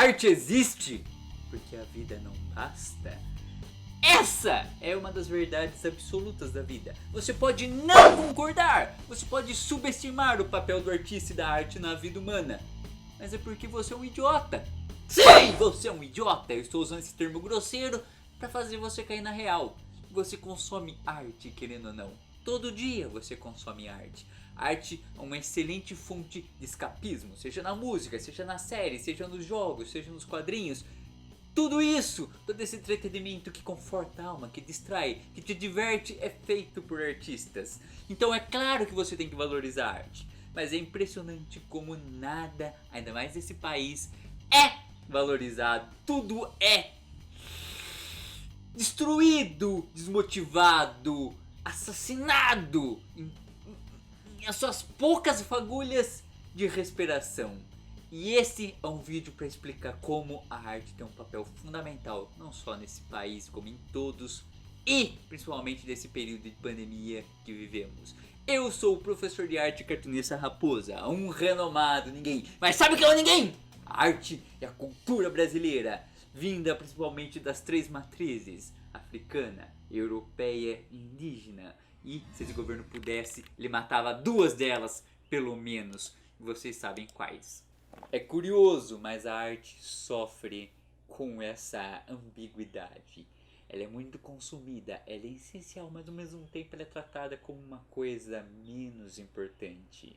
arte existe porque a vida não basta. Essa é uma das verdades absolutas da vida. Você pode não concordar, você pode subestimar o papel do artista e da arte na vida humana, mas é porque você é um idiota. Sim, você é um idiota. Eu estou usando esse termo grosseiro para fazer você cair na real. Você consome arte, querendo ou não. Todo dia você consome arte. Arte é uma excelente fonte de escapismo, seja na música, seja na série, seja nos jogos, seja nos quadrinhos. Tudo isso, todo esse entretenimento que conforta a alma, que distrai, que te diverte é feito por artistas. Então é claro que você tem que valorizar a arte. Mas é impressionante como nada, ainda mais nesse país, é valorizado. Tudo é destruído, desmotivado, assassinado em as suas poucas fagulhas de respiração. E esse é um vídeo para explicar como a arte tem um papel fundamental, não só nesse país, como em todos, e principalmente nesse período de pandemia que vivemos. Eu sou o professor de arte cartunista Raposa, um renomado ninguém. Mas sabe o que é o ninguém? A arte e a cultura brasileira, vinda principalmente das três matrizes, africana, europeia e indígena. E se esse governo pudesse, ele matava duas delas, pelo menos. Vocês sabem quais. É curioso, mas a arte sofre com essa ambiguidade. Ela é muito consumida, ela é essencial, mas ao mesmo tempo ela é tratada como uma coisa menos importante.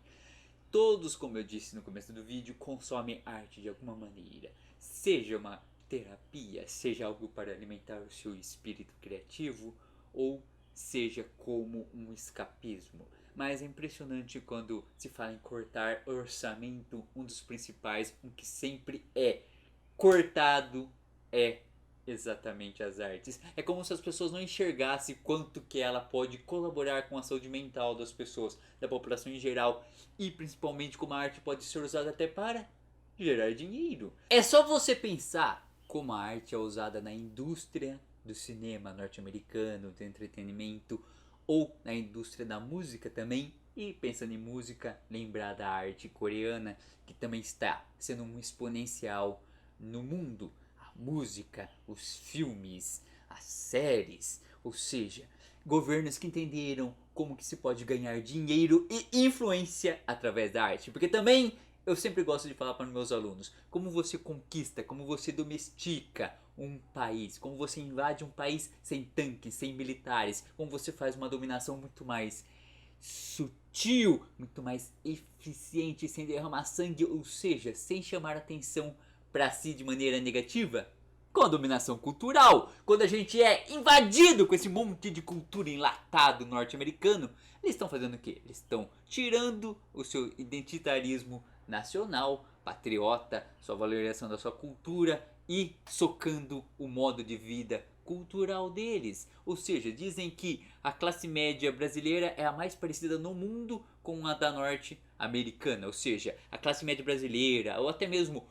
Todos, como eu disse no começo do vídeo, consomem arte de alguma maneira. Seja uma terapia, seja algo para alimentar o seu espírito criativo, ou seja como um escapismo. Mas é impressionante quando se fala em cortar orçamento, um dos principais, um que sempre é cortado é exatamente as artes. É como se as pessoas não enxergassem quanto que ela pode colaborar com a saúde mental das pessoas, da população em geral, e principalmente como a arte pode ser usada até para gerar dinheiro. É só você pensar como a arte é usada na indústria do cinema norte-americano, do entretenimento, ou na indústria da música também. E pensando em música, lembrar da arte coreana, que também está sendo um exponencial no mundo. A música, os filmes, as séries, ou seja, governos que entenderam como que se pode ganhar dinheiro e influência através da arte. Porque também eu sempre gosto de falar para meus alunos como você conquista, como você domestica um país, como você invade um país sem tanques, sem militares, como você faz uma dominação muito mais sutil, muito mais eficiente, sem derramar sangue, ou seja, sem chamar atenção para si de maneira negativa. Com a dominação cultural, quando a gente é invadido com esse monte de cultura enlatado norte-americano, eles estão fazendo o quê? Eles estão tirando o seu identitarismo nacional, patriota, sua valorização da sua cultura e socando o modo de vida cultural deles. Ou seja, dizem que a classe média brasileira é a mais parecida no mundo com a da norte-americana. Ou seja, a classe média brasileira, ou até mesmo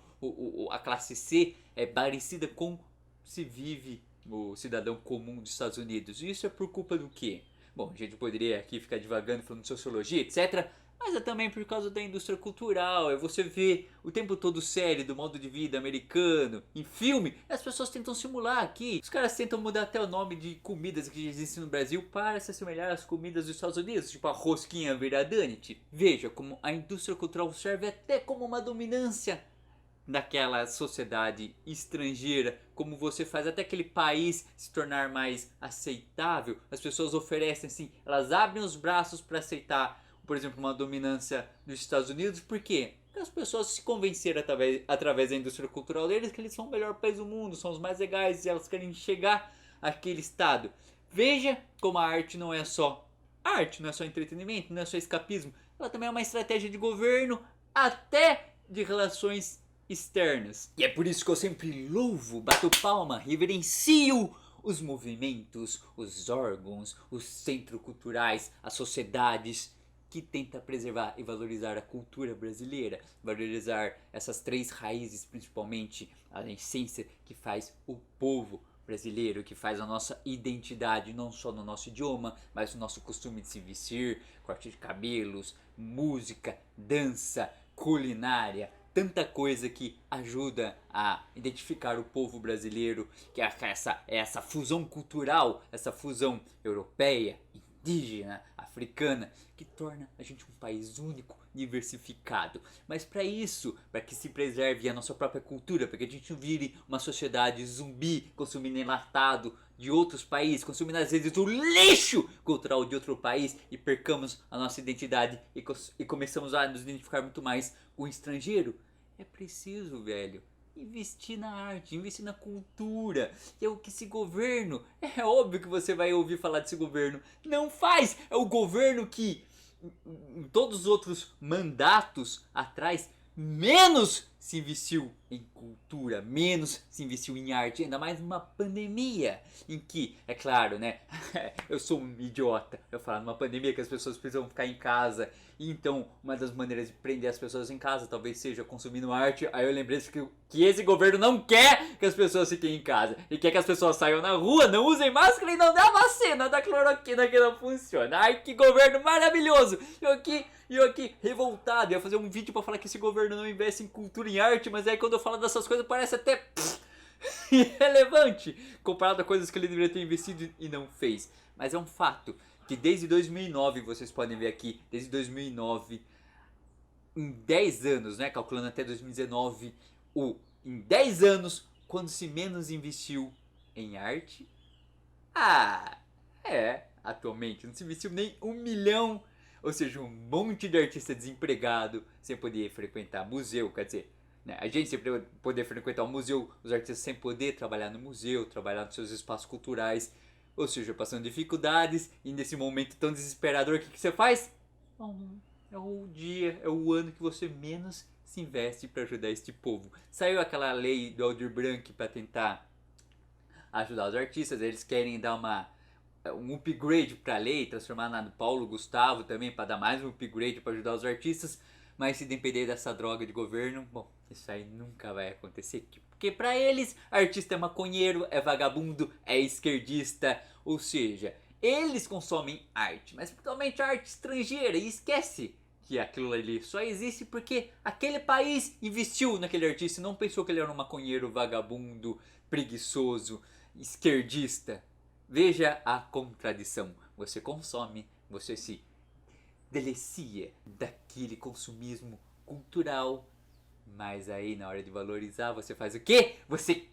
a classe C, é parecida com se vive o cidadão comum dos Estados Unidos. E isso é por culpa do quê? Bom, a gente poderia aqui ficar divagando falando de sociologia, etc. Mas é também por causa da indústria cultural. É você ver o tempo todo série do modo de vida americano em filme. As pessoas tentam simular aqui. Os caras tentam mudar até o nome de comidas que existem no Brasil para se assemelhar às comidas dos Estados Unidos. Tipo a rosquinha virar donut. Veja como a indústria cultural serve até como uma dominância daquela sociedade estrangeira, como você faz até aquele país se tornar mais aceitável. As pessoas oferecem assim, elas abrem os braços para aceitar, por exemplo, uma dominância dos Estados Unidos. Por quê? Porque as pessoas se convenceram através da indústria cultural deles que eles são o melhor país do mundo, são os mais legais e elas querem chegar àquele estado. Veja como a arte não é só arte, não é só entretenimento, não é só escapismo, ela também é uma estratégia de governo, até de relações externas. E é por isso que eu sempre louvo, bato palma, reverencio os movimentos, os órgãos, os centros culturais, as sociedades que tentam preservar e valorizar a cultura brasileira, valorizar essas três raízes, principalmente a essência que faz o povo brasileiro, que faz a nossa identidade, não só no nosso idioma, mas no nosso costume de se vestir, corte de cabelos, música, dança, culinária, tanta coisa que ajuda a identificar o povo brasileiro, que é essa fusão cultural, essa fusão europeia, indígena, africana, que torna a gente um país único, diversificado. Mas para isso, para que se preserve a nossa própria cultura, para que a gente não vire uma sociedade zumbi, consumindo enlatado de outros países, consumindo às vezes o lixo cultural de outro país e percamos a nossa identidade e começamos a nos identificar muito mais com o estrangeiro, é preciso, velho, investir na arte, investir na cultura. E é o que esse governo, é óbvio que você vai ouvir falar desse governo, não faz. É o governo que em todos os outros mandatos atrás menos se investiu em cultura, menos se investiu em arte, ainda mais numa pandemia em que, é claro, né, eu sou um idiota, eu falo numa pandemia que as pessoas precisam ficar em casa, e então uma das maneiras de prender as pessoas em casa talvez seja consumindo arte. Aí eu lembrei que esse governo não quer que as pessoas fiquem em casa, e quer que as pessoas saiam na rua, não usem máscara e não dê a vacina da cloroquina que não funciona. Ai, que governo maravilhoso! Eu aqui revoltado, ia fazer um vídeo pra falar que esse governo não investe em cultura e em arte, mas aí quando eu falo dessas coisas parece até irrelevante comparado a coisas que ele deveria ter investido e não fez. Mas é um fato que desde 2009, vocês podem ver aqui, desde 2009, em 10 anos, né, calculando até 2019, em 10 anos, quando se menos investiu em arte, atualmente não se investiu nem 1 milhão, ou seja, um monte de artista desempregado, sem poder frequentar museu, quer dizer, né, a gente sem poder frequentar o museu, os artistas sem poder trabalhar no museu, trabalhar nos seus espaços culturais, ou seja, passando dificuldades, e nesse momento tão desesperador, o que você faz? É o dia, é o ano que você menos se investe para ajudar este povo. Saiu aquela lei do Aldir Blanc para tentar ajudar os artistas, eles querem dar um upgrade para a lei, transformar na do Paulo Gustavo também, para dar mais um upgrade para ajudar os artistas, mas se depender dessa droga de governo, bom, isso aí nunca vai acontecer, porque para eles, artista é maconheiro, é vagabundo, é esquerdista, ou seja, eles consomem arte, mas principalmente arte estrangeira, e esquece que aquilo ali só existe porque aquele país investiu naquele artista e não pensou que ele era um maconheiro, vagabundo, preguiçoso, esquerdista. Veja a contradição. Você consome, você se delicia daquele consumismo cultural, mas aí na hora de valorizar você faz o quê? Você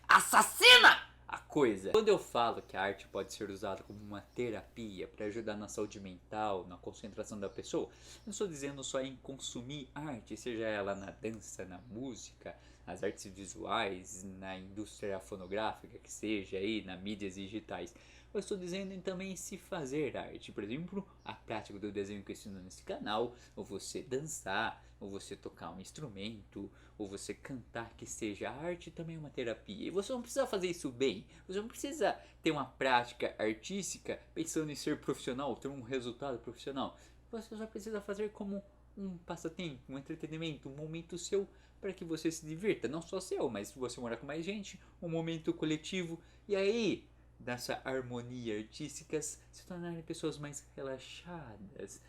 assassina a coisa. Quando eu falo que a arte pode ser usada como uma terapia para ajudar na saúde mental, na concentração da pessoa, não estou dizendo só em consumir arte, seja ela na dança, na música, nas artes visuais, na indústria fonográfica, que seja aí, nas mídias digitais. Eu estou dizendo também se fazer arte, por exemplo, a prática do desenho que eu ensino nesse canal, ou você dançar, ou você tocar um instrumento, ou você cantar, que seja. A arte também é uma terapia. E você não precisa fazer isso bem, você não precisa ter uma prática artística pensando em ser profissional, ter um resultado profissional. Você só precisa fazer como um passatempo, um entretenimento, um momento seu para que você se divirta. Não só seu, mas se você morar com mais gente, um momento coletivo. E aí, nessa harmonia artísticas, se tornarem pessoas mais relaxadas,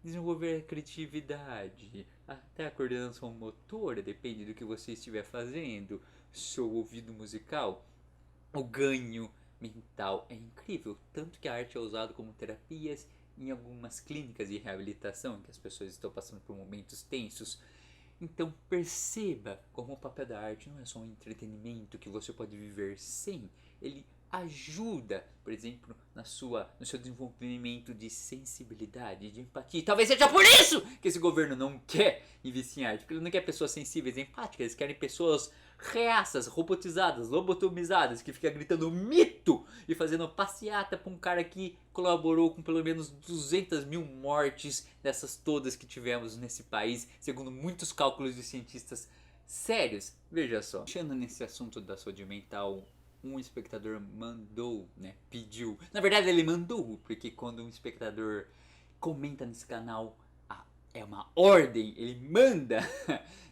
desenvolver a criatividade, até a coordenação motora, depende do que você estiver fazendo, seu ouvido musical, o ganho mental é incrível, tanto que a arte é usada como terapias em algumas clínicas de reabilitação, que as pessoas estão passando por momentos tensos. Então perceba como o papel da arte não é só um entretenimento que você pode viver sem, ele ajuda, por exemplo, no seu desenvolvimento de sensibilidade, de empatia. Talvez seja por isso que esse governo não quer investir em arte, porque ele não quer pessoas sensíveis e empáticas, eles querem pessoas reaças, robotizadas, lobotomizadas, que fica gritando mito e fazendo passeata pra um cara que colaborou com pelo menos 200 mil mortes dessas todas que tivemos nesse país, segundo muitos cálculos de cientistas sérios. Veja só, mexendo nesse assunto da saúde mental, um espectador mandou, né, pediu, na verdade ele mandou, porque quando um espectador comenta nesse canal, é uma ordem, ele manda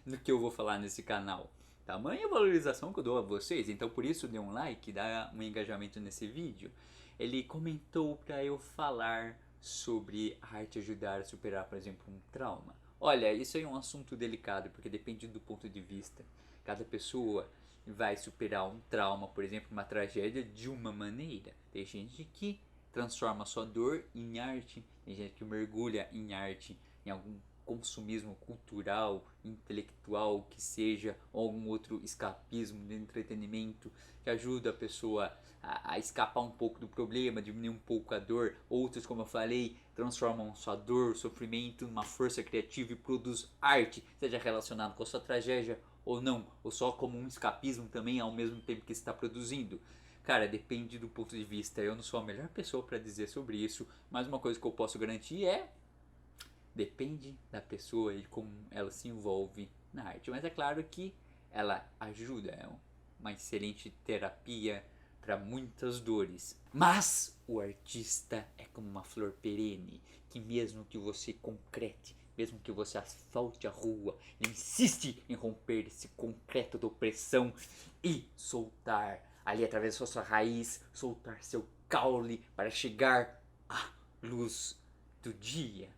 no que eu vou falar nesse canal. Tamanha valorização que eu dou a vocês, então por isso dê um like, dá um engajamento nesse vídeo. Ele comentou para eu falar sobre a arte ajudar a superar, por exemplo, um trauma. Olha, isso aí é um assunto delicado, porque depende do ponto de vista. Cada pessoa vai superar um trauma, por exemplo, uma tragédia, de uma maneira. Tem gente que transforma a sua dor em arte, tem gente que mergulha em arte, em algum consumismo cultural, intelectual, que seja, ou algum outro escapismo de entretenimento que ajuda a pessoa a escapar um pouco do problema, diminuir um pouco a dor. Outros, como eu falei, transformam sua dor, sofrimento numa força criativa e produz arte, seja relacionado com a sua tragédia ou não, ou só como um escapismo também ao mesmo tempo que está produzindo. Cara, depende do ponto de vista. Eu não sou a melhor pessoa para dizer sobre isso, mas uma coisa que eu posso garantir é: depende da pessoa e como ela se envolve na arte. Mas é claro que ela ajuda, é uma excelente terapia para muitas dores. Mas o artista é como uma flor perene, que mesmo que você concrete, mesmo que você asfalte a rua, ele insiste em romper esse concreto da opressão e soltar ali através da sua raiz, soltar seu caule para chegar à luz do dia.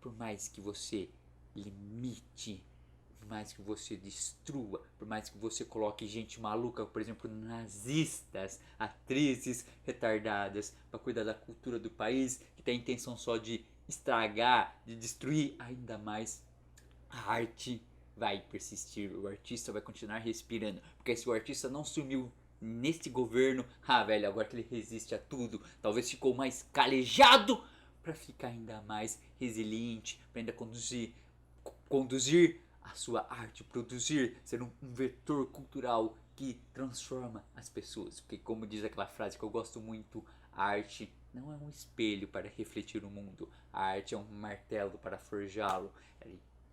Por mais que você limite, por mais que você destrua, por mais que você coloque gente maluca, por exemplo, nazistas, atrizes retardadas, para cuidar da cultura do país, que tem a intenção só de estragar, de destruir ainda mais, a arte vai persistir, o artista vai continuar respirando, porque se o artista não sumiu neste governo, velho, agora que ele resiste a tudo, talvez ficou mais calejado para ficar ainda mais resiliente, para ainda conduzir a sua arte, produzir, ser um vetor cultural que transforma as pessoas. Porque, como diz aquela frase que eu gosto muito, a arte não é um espelho para refletir o mundo, a arte é um martelo para forjá-lo.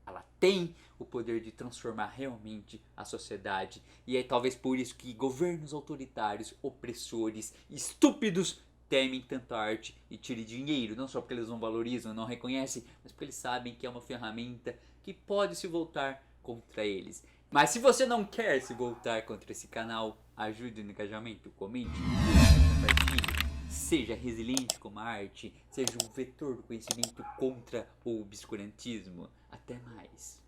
Ela tem o poder de transformar realmente a sociedade. E é talvez por isso que governos autoritários, opressores, estúpidos temem tanta arte e tirem dinheiro. Não só porque eles não valorizam, não reconhecem, mas porque eles sabem que é uma ferramenta que pode se voltar contra eles. Mas se você não quer se voltar contra esse canal, ajude no engajamento, comente, compartilhe. Seja resiliente como a arte, seja um vetor do conhecimento contra o obscurantismo. Até mais.